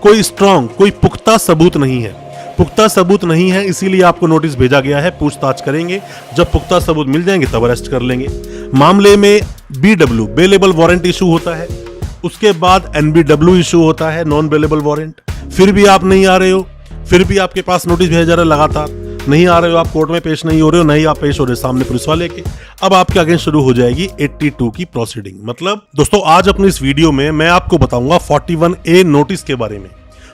कोई स्ट्रांग, कोई पुख्ता सबूत नहीं है। पुख्ता सबूत नहीं है, इसीलिए आपको नोटिस भेजा गया है। पूछताछ करेंगे, जब पुख्ता सबूत मिल जाएंगे तब अरेस्ट कर लेंगे। मामले में BW बेलेबल वारंट इशू होता है, उसके बाद NBW इशू होता है, नॉन बेलेबल वारंट। फिर भी आप नहीं आ रहे हो, फिर भी आपके पास नोटिस भेजा जा रहा है, लगातार नहीं आ रहे हो, आप कोर्ट में पेश नहीं हो रहे हो, नहीं आप पेश हो रहे सामने पुलिस वाले के, अब आपके अगेंस्ट शुरू हो जाएगी 82 की प्रोसीडिंग। मतलब दोस्तों, आज अपनी इस वीडियो में मैं आपको बताऊंगा 41A नोटिस के बारे में।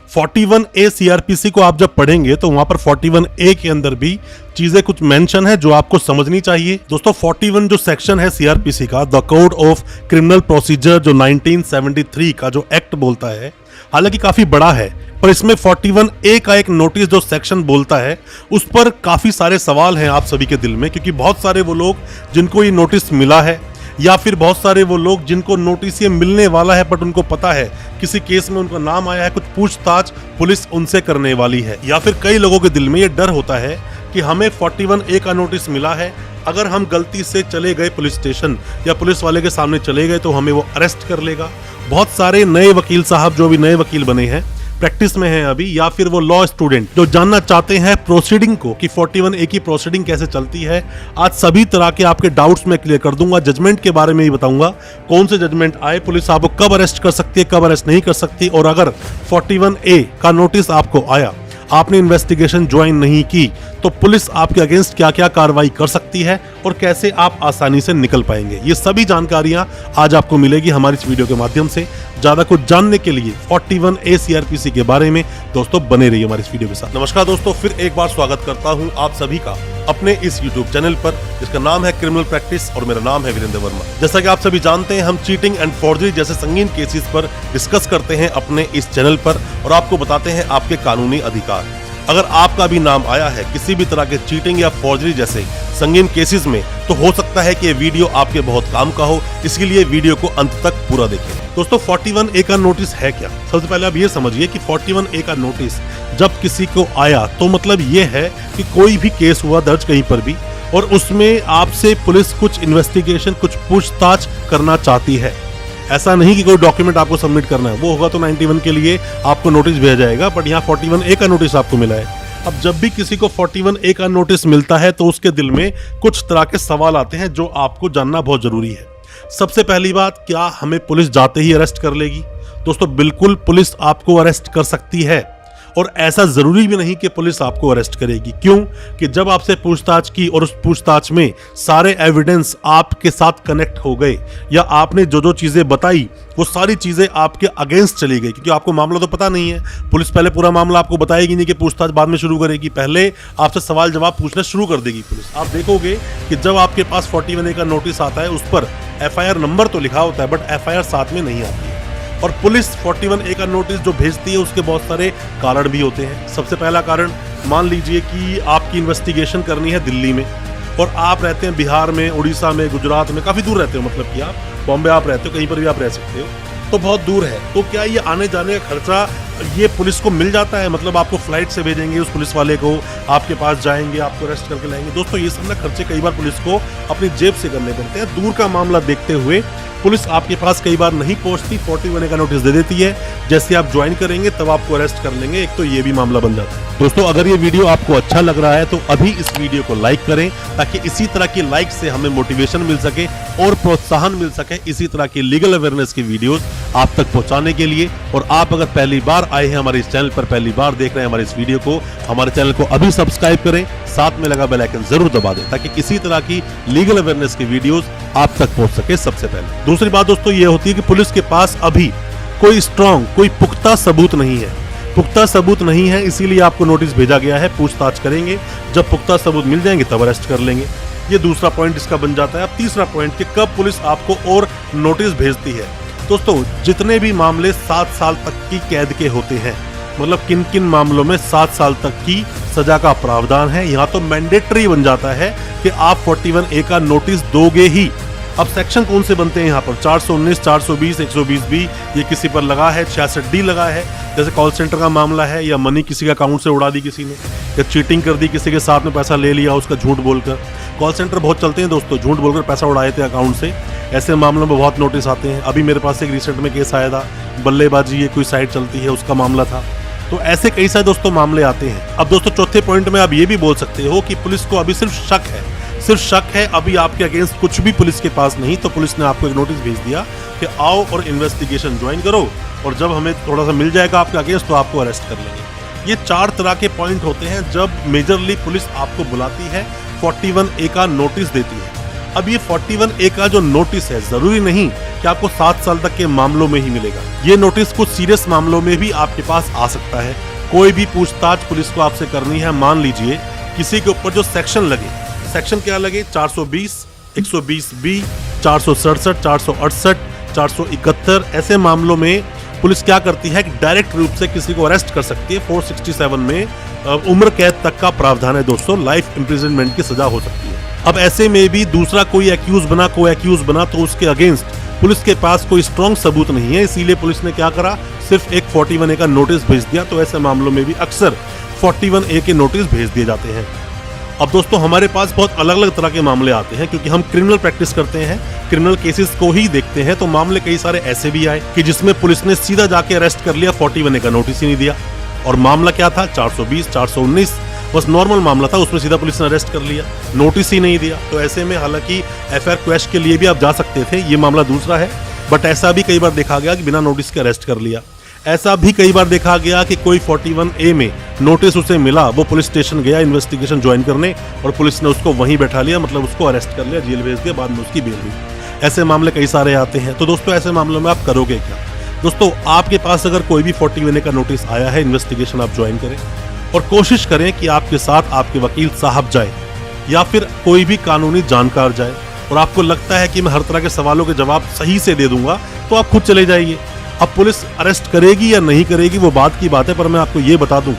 41A CRPC को आप जब पढ़ेंगे तो वहां पर 41A के अंदर भी चीजें कुछ मेंशन है जो आपको समझनी चाहिए। दोस्तों 41 जो सेक्शन है CRPC का, the code of criminal procedure, जो 1973 का जो एक्ट बोलता है, हालांकि काफी बड़ा है, पर इसमें 41A का एक नोटिस जो सेक्शन बोलता है उस पर काफी सारे सवाल हैं आप सभी के दिल में, क्योंकि बहुत सारे वो लोग जिनको ये नोटिस मिला है, या फिर बहुत सारे वो लोग जिनको नोटिस ये मिलने वाला है बट उनको पता है किसी केस में उनका नाम आया है, कुछ पूछताछ पुलिस उनसे करने वाली है, या फिर कई लोगों के दिल में ये डर होता है कि हमें 41A का नोटिस मिला है, अगर हम गलती से चले गए पुलिस स्टेशन या पुलिस वाले के सामने चले गए तो हमें वो अरेस्ट कर लेगा। बहुत सारे नए वकील साहब जो भी नए वकील बने हैं, प्रैक्टिस में हैं अभी, या फिर वो लॉ स्टूडेंट जो जानना चाहते हैं प्रोसीडिंग को कि 41A की प्रोसीडिंग कैसे चलती है, आज सभी तरह के आपके डाउट्स मैं क्लियर कर दूंगा। जजमेंट के बारे में ही बताऊंगा, कौन से जजमेंट आए, पुलिस आपको कब अरेस्ट कर सकती है, कब अरेस्ट नहीं कर सकती, और अगर 41A का नोटिस आपको आया, आपने इन्वेस्टिगेशन ज्वाइन नहीं की, तो पुलिस आपके अगेंस्ट क्या क्या कार्रवाई कर सकती है और कैसे आप आसानी से निकल पाएंगे। ये सभी जानकारियां आज आपको मिलेगी हमारी इस वीडियो के माध्यम से। ज्यादा कुछ जानने के लिए 41A CRPC के बारे में दोस्तों बने रहिए हमारी इस वीडियो के साथ। नमस्कार दोस्तों, फिर एक बार स्वागत करता हूं आप सभी का अपने इस YouTube चैनल पर, जिसका नाम है क्रिमिनल प्रैक्टिस, और मेरा नाम है वीरेंद्र वर्मा। जैसा कि आप सभी जानते हैं, हम चीटिंग एंड फॉर्जरी जैसे संगीन केसेस पर डिस्कस करते हैं अपने इस चैनल पर, और आपको बताते हैं आपके कानूनी अधिकार। अगर आपका भी नाम आया है किसी भी तरह के चीटिंग या फॉर्जरी जैसे संगीन केसेस में, तो हो सकता है कि ये वीडियो आपके बहुत काम का हो, इसलिए वीडियो को अंत तक पूरा देखें। दोस्तों 41A का नोटिस है क्या? सबसे पहले आप ये समझिए कि 41A का नोटिस जब किसी को आया तो मतलब ये है कि कोई भी केस हुआ दर्ज कहीं पर भी, और उसमें आपसे पुलिस कुछ इन्वेस्टिगेशन, कुछ पूछताछ करना चाहती है। ऐसा नहीं कि कोई डॉक्यूमेंट आपको सबमिट करना है, वो होगा तो 91 के लिए आपको नोटिस भेजा जाएगा, बट यहाँ 41A का नोटिस आपको मिला है। अब जब भी किसी को 41A का नोटिस मिलता है तो उसके दिल में कुछ तरह के सवाल आते हैं जो आपको जानना बहुत जरूरी है। सबसे पहली बात, क्या हमें पुलिस जाते ही अरेस्ट कर लेगी? दोस्तों बिल्कुल पुलिस आपको अरेस्ट कर सकती है, और ऐसा जरूरी भी नहीं कि पुलिस आपको अरेस्ट करेगी। क्यों? कि जब आपसे पूछताछ की और उस पूछताछ में सारे एविडेंस आपके साथ कनेक्ट हो गए, या आपने जो जो चीजें बताई वो सारी चीजें आपके अगेंस्ट चली गई, क्योंकि आपको मामला तो पता नहीं है, पुलिस पहले पूरा मामला आपको बताएगी नहीं कि पूछताछ बाद में शुरू करेगी, पहले आपसे सवाल जवाब पूछना शुरू कर देगी पुलिस। आप देखोगे कि जब आपके पास 41A का नोटिस आता है, उस पर FIR नंबर तो लिखा होता है, बट FIR साथ में नहीं आती है। और पुलिस 41A का नोटिस जो भेजती है उसके बहुत सारे कारण भी होते हैं। सबसे पहला कारण, मान लीजिए कि आपकी इन्वेस्टिगेशन करनी है दिल्ली में, और आप रहते हैं बिहार में, उड़ीसा में, गुजरात में, काफी दूर रहते हो, मतलब कि आप बॉम्बे आप रहते हो, कहीं पर भी आप रह सकते हो, तो बहुत दूर है। तो क्या ये आने जाने का खर्चा ये पुलिस को मिल जाता है? मतलब आपको फ्लाइट से भेजेंगे उस पुलिस वाले को, आपके पास जाएंगे, आपको अरेस्ट करके लाएंगे। दोस्तों ये सब ना खर्चे कई बार पुलिस को अपनी जेब से करने पड़ते हैं। दूर का मामला देखते हुए पुलिस आपके पास कई बार नहीं पहुंचती, 41A का नोटिस दे देती है, जैसे आप ज्वाइन करेंगे तब आपको अरेस्ट कर लेंगे। एक तो ये भी मामला बन जाता है। दोस्तों अगर ये वीडियो आपको अच्छा लग रहा है तो अभी इस वीडियो को लाइक करें, ताकि इसी तरह की लाइक से हमें मोटिवेशन मिल सके और प्रोत्साहन मिल सके इसी तरह की लीगल अवेयरनेस की वीडियोस आप तक पहुंचाने के लिए। और आप अगर पहली बार आए हैं हमारे इस चैनल पर, पहली बार देख रहे हैं हमारे इस वीडियो को, हमारे चैनल को अभी सब्सक्राइब करें, साथ में लगा बेल आइकन जरूर दबा दें, ताकि किसी तरह की लीगल अवेयरनेस की वीडियोस आप तक पहुंच सके सबसे पहले। दूसरी बात दोस्तों ये होती है कि पुलिस के पास अभी कोई स्ट्रांग, कोई पुख्ता सबूत नहीं है। पुख्ता सबूत नहीं है, इसीलिए आपको नोटिस भेजा गया है। पूछताछ करेंगे, जब पुख्ता सबूत मिल जाएंगे तब अरेस्ट कर लेंगे। ये दूसरा पॉइंट इसका बन जाता है। अब तीसरा पॉइंट कि कब पुलिस आपको और नोटिस भेजती है। दोस्तों जितने भी मामले 7 साल तक की कैद के होते हैं, मतलब किन किन मामलों में 7 साल तक की सजा का प्रावधान है, यहाँ तो मैंडेटरी बन जाता है कि आप 41A का नोटिस दोगे ही। अब सेक्शन कौन से बनते हैं यहाँ पर? 419, 420, 120B, ये किसी पर लगा है, 66D लगा है, जैसे कॉल सेंटर का मामला है, या मनी किसी का अकाउंट से उड़ा दी किसी ने, या चीटिंग कर दी, किसी के साथ में पैसा ले लिया उसका झूठ बोलकर। कॉल सेंटर बहुत चलते हैं दोस्तों, झूठ बोलकर पैसा उड़ाए थे अकाउंट से। ऐसे मामलों में बहुत नोटिस आते हैं। अभी मेरे पास एक रिसेंट में केस आया था, बल्लेबाजी ये कोई साइट चलती है उसका मामला था। तो ऐसे कई सारे दोस्तों मामले आते हैं। अब दोस्तों चौथे पॉइंट में आप ये भी बोल सकते हो कि पुलिस को अभी सिर्फ शक है, अभी आपके अगेंस्ट कुछ भी पुलिस के पास नहीं, तो पुलिस ने आपको एक नोटिस भेज दिया कि आओ और इन्वेस्टिगेशन ज्वाइन करो, और जब हमें थोड़ा सा मिल जाएगा आपके अगेंस्ट तो आपको अरेस्ट कर लेंगे। ये 4 तरह के पॉइंट होते हैं जब मेजरली पुलिस आपको बुलाती है, 41A का नोटिस देती है। अब ये 41A का जो नोटिस है, जरूरी नहीं कि आपको 7 साल तक के मामलों में ही मिलेगा। ये नोटिस कुछ सीरियस मामलों में भी आपके पास आ सकता है। कोई भी पूछताछ पुलिस को आपसे करनी है, मान लीजिए किसी के ऊपर जो सेक्शन लगे, सेक्शन क्या लगे, 420, 120B, 467, 468, 471, ऐसे मामलों में पुलिस क्या करती है कि डायरेक्ट रूप से किसी को अरेस्ट कर सकती है। 467 में उम्र कैद तक का प्रावधान है दोस्तों, लाइफ इम्प्रिजनमेंट की सजा हो सकती है। अब ऐसे में भी दूसरा कोई एक्यूज बना तो उसके अगेंस्ट पुलिस के पास कोई स्ट्रॉन्ग सबूत नहीं है, इसीलिए पुलिस ने क्या करा, सिर्फ एक 41A का नोटिस भेज दिया। तो ऐसे मामलों में भी अक्सर 41A के नोटिस भेज दिए जाते हैं। अब दोस्तों हमारे पास बहुत अलग अलग तरह के मामले आते हैं, क्योंकि हम क्रिमिनल प्रैक्टिस करते हैं, क्रिमिनल केसेस को ही देखते हैं। तो मामले कई सारे ऐसे भी आए कि जिसमें पुलिस ने सीधा जाके अरेस्ट कर लिया, 41A का नोटिस ही नहीं दिया। और मामला क्या था, 420, 419, बस नॉर्मल मामला था, उसमें सीधा पुलिस ने अरेस्ट कर लिया, नोटिस ही नहीं दिया। तो ऐसे में हालांकि FIR क्वेश के लिए भी आप जा सकते थे, ये मामला दूसरा है, बट ऐसा भी कई बार देखा गया कि बिना नोटिस के अरेस्ट कर लिया। ऐसा भी कई बार देखा गया कि कोई 41A में नोटिस उसे मिला, वो पुलिस स्टेशन गया इन्वेस्टिगेशन ज्वाइन करने, और पुलिस ने उसको वहीं बैठा लिया, मतलब उसको अरेस्ट कर लिया, जेल भेज दिया, बाद में उसकी बेल हुई। ऐसे मामले कई सारे आते हैं। तो दोस्तों ऐसे मामलों में आप करोगे क्या? दोस्तों आपके पास अगर कोई भी 41A का नोटिस आया है, इन्वेस्टिगेशन आप ज्वाइन करें और कोशिश करें कि आपके साथ आपके वकील साहब जाए या फिर कोई भी कानूनी जानकार जाए, और आपको लगता है कि मैं हर तरह के सवालों के जवाब सही से दे दूंगा, तो आप खुद चले जाइए। अब पुलिस अरेस्ट करेगी या नहीं करेगी वो बात की बात है, पर मैं आपको ये बता दूं,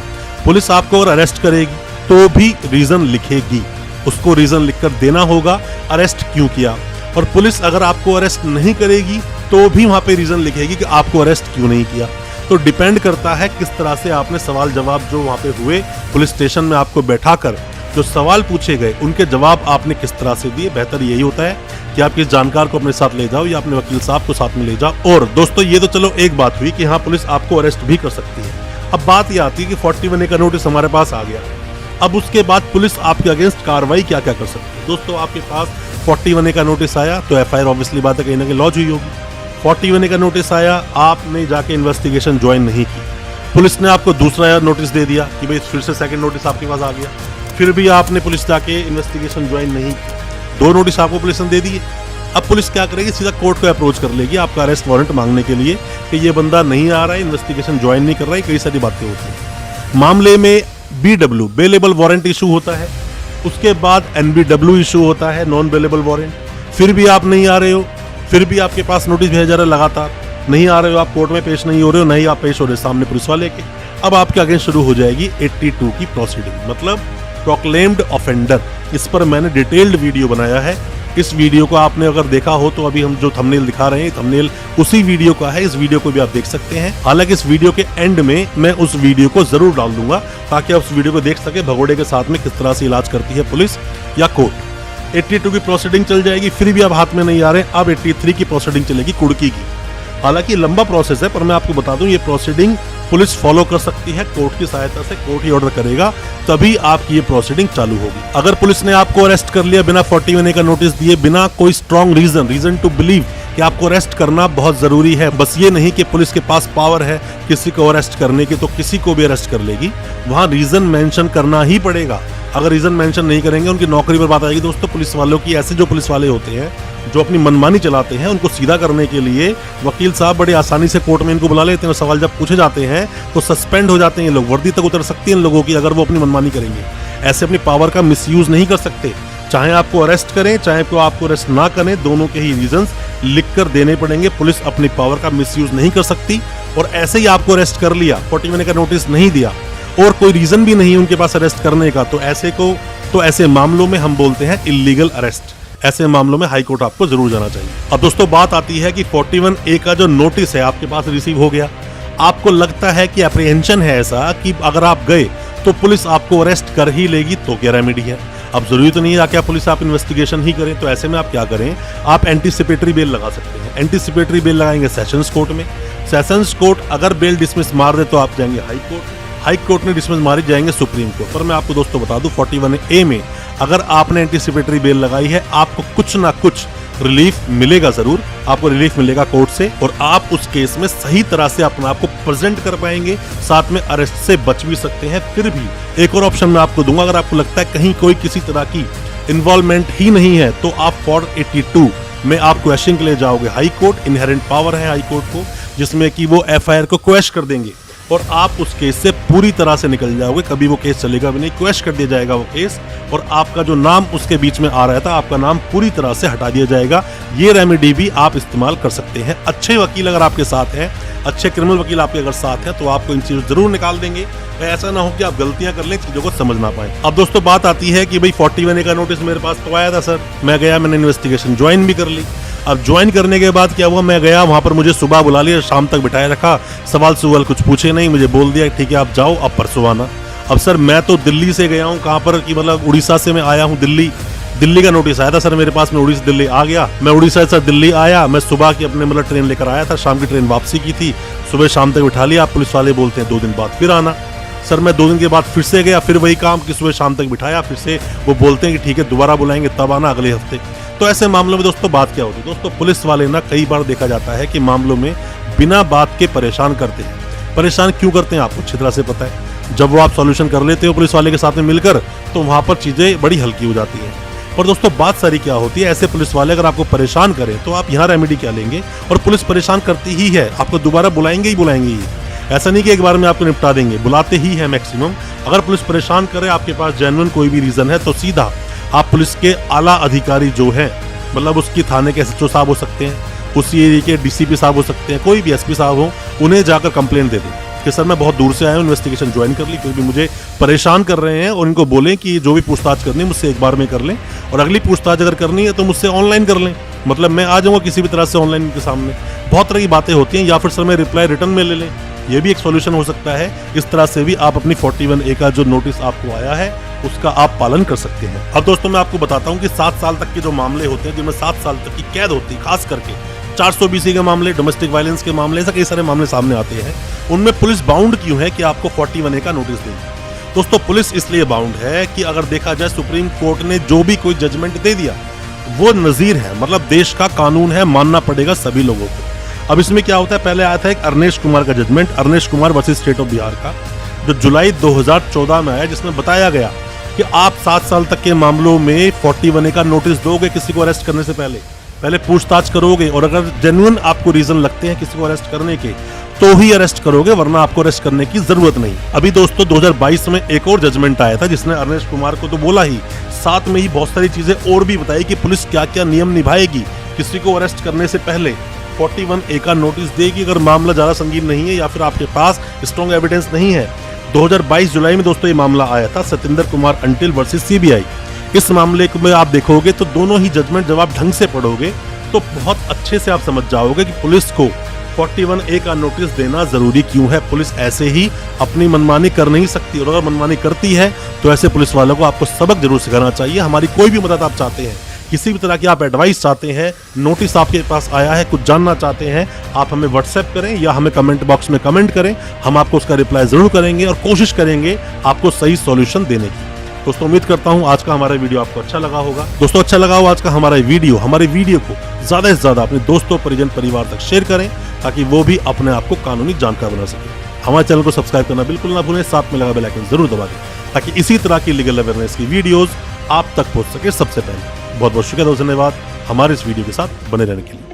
पुलिस आपको अगर अरेस्ट करेगी तो भी रीजन लिखेगी, उसको रीजन लिखकर देना होगा अरेस्ट क्यों किया। और पुलिस अगर आपको अरेस्ट नहीं करेगी तो भी वहां पे रीजन लिखेगी कि आपको अरेस्ट क्यों नहीं किया। तो डिपेंड करता है किस तरह से आपने सवाल जवाब जो वहां पे हुए, पुलिस स्टेशन में आपको बैठाकर जो सवाल पूछे गए उनके जवाब आपने किस तरह से दिए। बेहतर यही होता है कि आप किस जानकार को अपने साथ ले जाओ या अपने वकील साहब को साथ में ले जाओ। और दोस्तों ये तो चलो एक बात हुई कि हाँ पुलिस आपको अरेस्ट भी कर सकती है। अब बात ये आती है कि 41A का नोटिस हमारे पास आ गया, अब उसके बाद पुलिस आपके अगेंस्ट कार्रवाई क्या क्या कर सकती है। दोस्तों आपके पास 41A का नोटिस आया तो FIR ऑब्वियसली बात है कहीं ना कहीं लॉन्च हुई होगी। 41A का नोटिस आया, आपने जाके इन्वेस्टिगेशन ज्वाइन नहीं की, पुलिस ने आपको दूसरा नोटिस दे दिया कि भाई फिर से सेकंड नोटिस आपके पास आ गया, फिर भी आपने पुलिस जाके इन्वेस्टिगेशन ज्वाइन नहीं की, 2 नोटिस आपको पुलिस ने दे दिए। अब पुलिस क्या करेगी, सीधा कोर्ट को अप्रोच कर लेगी आपका अरेस्ट वारंट मांगने के लिए कि ये बंदा नहीं आ रहा है, इन्वेस्टिगेशन ज्वाइन नहीं कर रहा है, कई सारी बातें होती हैं। मामले में BW बेलेबल वारंट इशू होता है, उसके बाद NBW इशू होता है, नॉन बेलेबल वारंट। फिर भी आप नहीं आ रहे हो, फिर भी आपके पास नोटिस भेजा जा रहा है, लगातार नहीं आ रहे हो, आप कोर्ट में पेश नहीं हो रहे हो, नहीं आप पेश हो रहे सामने पुलिस वाले के। अब आपके अगेंस्ट शुरू हो जाएगी 82 की प्रोसीडिंग, मतलब प्रोक्लेम्ड ऑफेंडर। इस पर मैंने डिटेल्ड वीडियो बनाया है, इस वीडियो को आपने अगर देखा हो तो अभी हम जो थंबनेल दिखा रहे हैं थंबनेल उसी वीडियो का है, इस वीडियो को भी आप देख सकते हैं। हालांकि इस वीडियो के एंड में मैं उस वीडियो को जरूर डाल दूंगा ताकि आप उस वीडियो को देख सके भगोड़े के साथ में किस तरह से इलाज करती है पुलिस या कोर्ट। 82 की प्रोसीडिंग चल जाएगी, फिर भी आप हाथ में नहीं आ रहे, अब 83 की प्रोसीडिंग चलेगी कुड़की की। हालांकि लंबा प्रोसेस है, पर मैं आपको बता दूं ये प्रोसीडिंग पुलिस फॉलो कर सकती है कोर्ट की सहायता से, कोर्ट ही ऑर्डर करेगा तभी आपकी ये प्रोसीडिंग चालू होगी। अगर पुलिस ने आपको अरेस्ट कर लिया बिना 41A का नोटिस दिए, बिना कोई स्ट्रॉन्ग रीजन टू बिलीव कि आपको अरेस्ट करना बहुत जरूरी है, बस ये नहीं कि पुलिस के पास पावर है किसी को अरेस्ट करने की तो किसी को भी अरेस्ट कर लेगी, वहां रीजन मेंशन करना ही पड़ेगा। अगर रीजन मेंशन नहीं करेंगे उनकी नौकरी पर बात आएगी। दोस्तों पुलिस वालों की, ऐसे जो पुलिस वाले होते हैं जो अपनी मनमानी चलाते हैं, उनको सीधा करने के लिए वकील साहब बड़े आसानी से कोर्ट में इनको बुला लेते हैं, सवाल जब पूछे जाते हैं तो सस्पेंड हो जाते हैं लोग, वर्दी तक उतर सकती है इन लोगों की अगर वो अपनी मनमानी करेंगे। ऐसे अपनी पावर का मिसयूज नहीं कर सकते, चाहे आपको अरेस्ट करें चाहे आपको अरेस्ट ना करें, दोनों के ही रीजंस लिख कर देने पड़ेंगे। पुलिस अपनी पावर का मिसयूज नहीं कर सकती, और ऐसे ही आपको अरेस्ट कर लिया, 41A का नोटिस नहीं दिया और कोई रीजन भी नहीं उनके पास अरेस्ट करने का, तो ऐसे मामलों में हम बोलते हैं इल्लीगल अरेस्ट। ऐसे मामलों में हाई कोर्ट आपको जरूर जाना चाहिए। अब दोस्तों बात आती है कि 41A का जो नोटिस है आपके पास रिसीव हो गया, आपको लगता है कि अप्रीहेंशन है ऐसा कि अगर आप गए तो पुलिस आपको अरेस्ट कर ही लेगी, तो क्या रेमेडी है। अब जरूरी तो नहीं है आके आप पुलिस आप इन्वेस्टिगेशन ही करें, तो ऐसे में आप क्या करें, आप एंटीसिपेटरी बेल लगा सकते हैं। एंटीसिपेटरी बेल लगाएंगे सेशंस कोर्ट में। सेशंस कोर्ट अगर बेल डिसमिस मार दे तो आप जाएंगे हाई कोर्ट, हाई कोर्ट ने डिसमिस मारी जाएंगे सुप्रीम कोर्ट। पर मैं आपको दोस्तों बता दूं 41A में अगर आपने एंटीसिपेटरी बेल लगाई है, आपको कुछ ना कुछ रिलीफ मिलेगा, जरूर आपको रिलीफ मिलेगा कोर्ट से, और आप उस केस में सही तरह से अपने आप को प्रेजेंट कर पाएंगे, साथ में अरेस्ट से बच भी सकते हैं। फिर भी एक और ऑप्शन मैं आपको दूंगा, अगर आपको लगता है कहीं कोई किसी तरह की इन्वॉल्वमेंट ही नहीं है तो आप 482 में आप क्वेश्चन के लिए जाओगे हाई कोर्ट। इनहेरेंट पावर है हाई कोर्ट को, जिसमें कि वो FIR को क्वेश कर देंगे और आप उस केस से पूरी तरह से निकल जाओगे, कभी वो केस चलेगा भी नहीं, क्वेश कर दिया जाएगा वो केस, और आपका जो नाम उसके बीच में आ रहा था आपका नाम पूरी तरह से हटा दिया जाएगा। ये रेमेडी भी आप इस्तेमाल कर सकते हैं। अच्छे वकील अगर आपके साथ हैं, अच्छे क्रिमिनल वकील आपके अगर साथ हैं, तो आपको इन चीजों जरूर निकाल देंगे। ऐसा ना हो कि आप गलतियां कर लें, चीजों को समझ ना पाए। अब दोस्तों बात आती है कि भाई 41A का नोटिस मेरे पास तो आया था सर, मैं गया, मैंने इन्वेस्टिगेशन ज्वाइन भी कर ली। अब ज्वाइन करने के बाद क्या हुआ, मैं गया वहां पर, मुझे सुबह बुला लिया, शाम तक बिठाए रखा, सवाल कुछ पूछे नहीं, मुझे बोल दिया ठीक है आप जाओ, अब परसों आना। अब सर मैं तो दिल्ली से गया हूँ, कहाँ पर कि मतलब उड़ीसा से मैं आया हूँ दिल्ली का नोटिस आया था सर मेरे पास, मैं उड़ीसा दिल्ली आ गया। मैं उड़ीसा से दिल्ली आया, मैं सुबह की अपने मतलब ट्रेन लेकर आया था, शाम की ट्रेन वापसी की थी, सुबह शाम तक बिठा लिया। पुलिस वाले बोलते हैं 2 दिन बाद फिर आना। सर मैं 2 दिन के बाद फिर से गया, फिर वही काम कि सुबह शाम तक बिठाया, फिर से वो बोलते हैं कि ठीक है दोबारा बुलाएंगे तब आना अगले हफ्ते। तो ऐसे मामलों में दोस्तों बात क्या होती है, दोस्तों पुलिस वाले ना कई बार देखा जाता है कि मामलों में बिना बात के परेशान करते हैं। परेशान क्यों करते हैं आपको अच्छी तरह से पता है। जब वो आप सॉल्यूशन कर लेते हो पुलिस वाले के साथ में मिलकर, तो वहां पर चीजें बड़ी हल्की हो जाती हैं। और दोस्तों बात सारी क्या होती है, ऐसे पुलिस वाले अगर आपको परेशान करें तो आप यहाँ रेमेडी क्या लेंगे, और पुलिस परेशान करती ही है, आपको दोबारा बुलाएंगे ही। ऐसा नहीं कि एक बार में आपको निपटा देंगे, बुलाते ही है मैक्सिमम। अगर पुलिस परेशान करे, आपके पास जेन्युइन कोई भी रीजन है, तो सीधा आप पुलिस के आला अधिकारी जो है, मतलब उसकी थाने के SHO साहब हो सकते हैं, उसी एरिया के DCP साहब हो सकते हैं, कोई भी SP साहब हो, उन्हें जाकर कंप्लेंट दे दें कि सर मैं बहुत दूर से आया हूँ, इन्वेस्टिगेशन ज्वाइन कर ली, फिर भी मुझे परेशान कर रहे हैं, और इनको बोलें कि जो भी पूछताछ करनी है मुझसे एक बार में कर लें, और अगली पूछताछ अगर करनी है तो मुझसे ऑनलाइन कर लें, मतलब मैं आ जाऊँगा किसी भी तरह से ऑनलाइन के सामने। बहुत तरह की बातें होती हैं, या फिर सर मैं रिप्लाई रिटर्न में ले लें, ये भी एक सॉल्यूशन हो सकता है। इस तरह से भी आप अपनी 41A का जो नोटिस आपको आया है उसका आप पालन कर सकते हैं। अब दोस्तों मैं आपको बताता हूँ कि 7 साल तक के जो मामले होते हैं, जिनमें 7 साल तक की कैद होती है, खास करके 420 के मामले, डोमेस्टिक वायलेंस के मामले, ऐसे कई सारे मामले सामने आते हैं, उनमें पुलिस बाउंड क्यों है कि आपको 41A का नोटिस देगी। दोस्तों पुलिस इसलिए बाउंड है कि अगर देखा जाए सुप्रीम कोर्ट ने जो भी कोई जजमेंट दे दिया वो नजीर है, मतलब देश का कानून है, मानना पड़ेगा सभी लोगों को। अब इसमें क्या होता है, पहले आया था एक अरनेश कुमार का judgment, Arnesh Kumar versus state of Bihar का, जो जुलाई 2014 में आया, जिसमें बताया गया कि आप 7 साल तक के मामलों में 41A का नोटिस दोगे किसी को अरेस्ट करने से पहले पूछताछ करोगे, और अगर जेन्युइन आपको रीजन लगते हैं किसी को अरेस्ट करने के तो ही अरेस्ट करोगे, वरना आपको अरेस्ट करने की जरूरत नहीं। अभी दोस्तों 2022 में एक और जजमेंट आया था, जिसने अरनेश कुमार को तो बोला ही, साथ में ही बहुत सारी चीजें और भी बताई कि पुलिस क्या क्या नियम निभाएगी किसी को अरेस्ट करने से पहले। 41A का नोटिस देगी अगर मामला ज्यादा संगीन नहीं है या फिर आपके पास स्ट्रॉन्ग एविडेंस नहीं है। 2022 जुलाई में दोस्तों ये मामला आया था, Satyendra Kumar until versus CBI। इस मामले में आप देखोगे तो दोनों ही जजमेंट जब आप ढंग से पढ़ोगे तो बहुत अच्छे से आप समझ जाओगे कि पुलिस को 41A का नोटिस देना जरूरी क्यों है। पुलिस ऐसे ही अपनी मनमानी कर नहीं सकती, और अगर मनमानी करती है तो ऐसे पुलिस वालों को आपको सबक जरूर सिखाना चाहिए। हमारी कोई भी मदद आप चाहते हैं, किसी भी तरह की आप एडवाइस चाहते हैं, नोटिस आपके पास आया है, कुछ जानना चाहते हैं, आप हमें व्हाट्सएप करें या हमें कमेंट बॉक्स में कमेंट करें, हम आपको उसका रिप्लाई जरूर करेंगे और कोशिश करेंगे आपको सही सॉल्यूशन देने की। दोस्तों उम्मीद करता हूं आज का हमारा वीडियो आपको अच्छा लगा होगा। दोस्तों अच्छा लगा हो आज का हमारा वीडियो, हमारे वीडियो को ज्यादा से ज्यादा अपने दोस्तों, परिजन, परिवार तक शेयर करें, ताकि वो भी अपने आप को कानूनी जानकार बना सके। हमारे चैनल को सब्सक्राइब करना बिल्कुल ना भूलें, साथ में लगा बेल आइकन जरूर दबा दें, ताकि इसी तरह की लीगल अवेयरनेस की वीडियोस आप तक पहुंच सके सबसे पहले। बहुत बहुत शुक्रिया, धन्यवाद हमारे इस वीडियो के साथ बने रहने के लिए।